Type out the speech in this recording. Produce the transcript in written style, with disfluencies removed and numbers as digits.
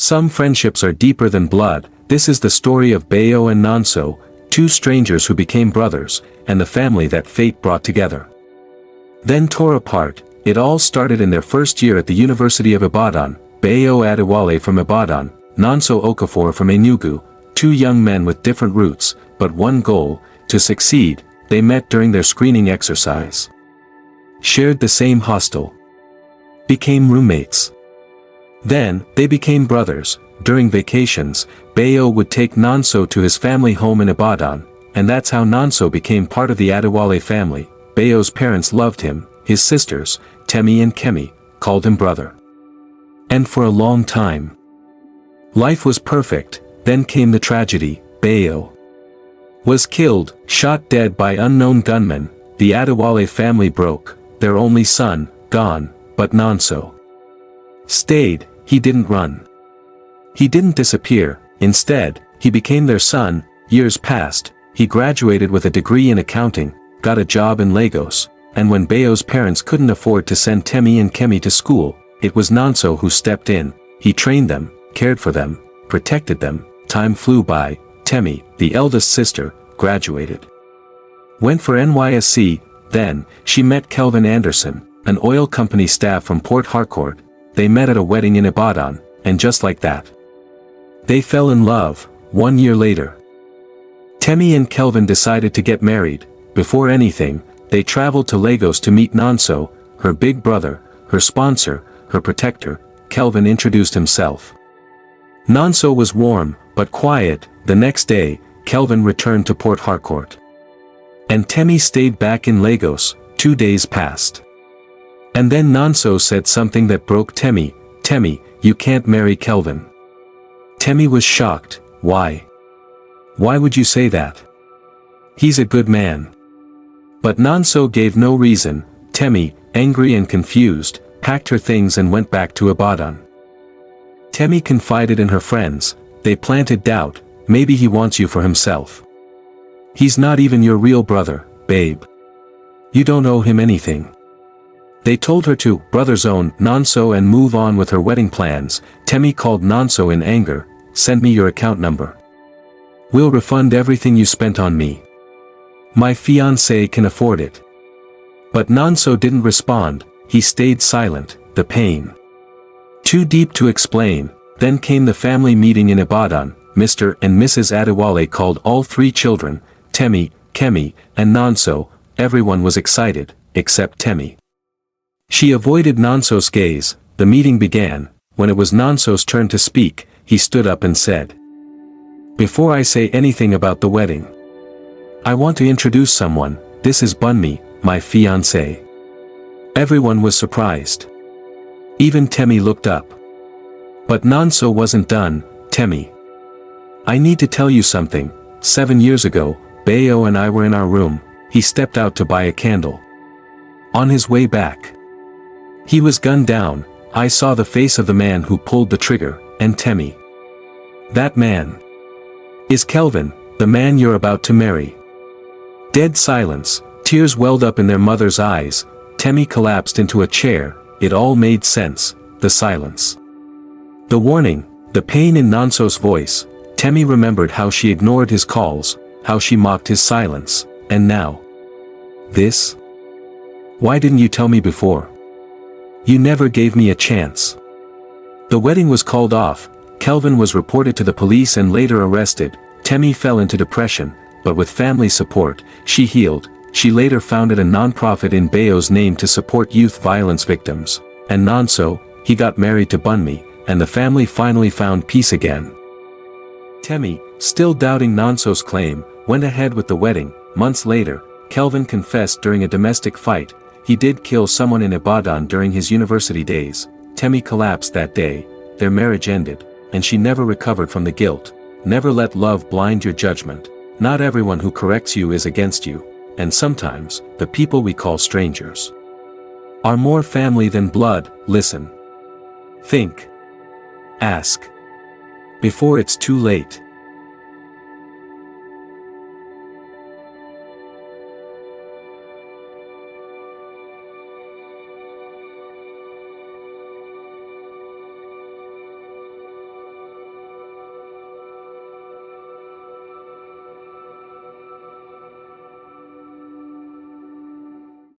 Some friendships are deeper than blood. This is the story of Bayo and Nonso, two strangers who became brothers, and the family that fate brought together. Then tore apart. It all started in their first year at the University of Ibadan. Bayo Adewale from Ibadan, Nonso Okafor from Enugu, two young men with different roots, but one goal, to succeed. They met during their screening exercise. Shared the same hostel. Became roommates. Then, they became brothers. During vacations, Bayo would take Nonso to his family home in Ibadan, and that's how Nonso became part of the Adewale family. Bayo's parents loved him, his sisters, Temi and Kemi, called him brother. And for a long time, life was perfect. Then came the tragedy. Bayo was killed, shot dead by unknown gunmen. The Adewale family broke, their only son, gone, but Nonso stayed. He didn't run. He didn't disappear. Instead, he became their son. Years passed. He graduated with a degree in accounting, got a job in Lagos, and when Bayo's parents couldn't afford to send Temi and Kemi to school, it was Nonso who stepped in. He trained them, cared for them, protected them. Time flew by. Temi, the eldest sister, graduated. Went for NYSC. Then, she met Kelvin Anderson, an oil company staff from Port Harcourt. They met at a wedding in Ibadan, and just like that, they fell in love. 1 year later, Temi and Kelvin decided to get married. Before anything, they traveled to Lagos to meet Nonso, her big brother, her sponsor, her protector. Kelvin introduced himself. Nonso was warm, but quiet. The next day, Kelvin returned to Port Harcourt. And Temi stayed back in Lagos. 2 days passed. And then Nonso said something that broke Temi. Temi, you can't marry Kelvin. Temi was shocked. Why? Why would you say that? He's a good man. But Nonso gave no reason. Temi, angry and confused, packed her things and went back to Ibadan. Temi confided in her friends. They planted doubt. Maybe he wants you for himself. He's not even your real brother, babe. You don't owe him anything. They told her to brother-zone Nonso and move on with her wedding plans. Temi called Nonso in anger. Send me your account number. We'll refund everything you spent on me. My fiancé can afford it. But Nonso didn't respond. He stayed silent. The pain too deep to explain. Then came the family meeting in Ibadan. Mr. and Mrs. Adewale called all 3 children, Temi, Kemi, and Nonso. Everyone was excited, except Temi. She avoided Nonso's gaze. The meeting began. When it was Nonso's turn to speak, he stood up and said, "Before I say anything about the wedding, I want to introduce someone. This is Bunmi, my fiancé." Everyone was surprised. Even Temi looked up. But Nonso wasn't done. "Temi, I need to tell you something. 7 years ago, Bayo and I were in our room. He stepped out to buy a candle. On his way back, he was gunned down. I saw the face of the man who pulled the trigger, and Temi, that man is Kelvin, the man you're about to marry." Dead silence. Tears welled up in their mother's eyes. Temi collapsed into a chair. It all made sense. The silence, the warning, the pain in Nonso's voice. Temi remembered how she ignored his calls, how she mocked his silence, and now, this? Why didn't you tell me before? You never gave me a chance. The wedding was called off. Kelvin was reported to the police and later arrested. Temi fell into depression, but with family support, she healed. She later founded a non-profit in Bayo's name to support youth violence victims. And Nonso, he got married to Bunmi, and the family finally found peace again. Temi, still doubting Nonso's claim, went ahead with the wedding. Months later, Kelvin confessed during a domestic fight. He did kill someone in Ibadan during his university days. Temi collapsed that day. Their marriage ended, and she never recovered from the guilt. Never let love blind your judgment. Not everyone who corrects you is against you, and sometimes, the people we call strangers are more family than blood. Listen. Think. Ask. Before it's too late.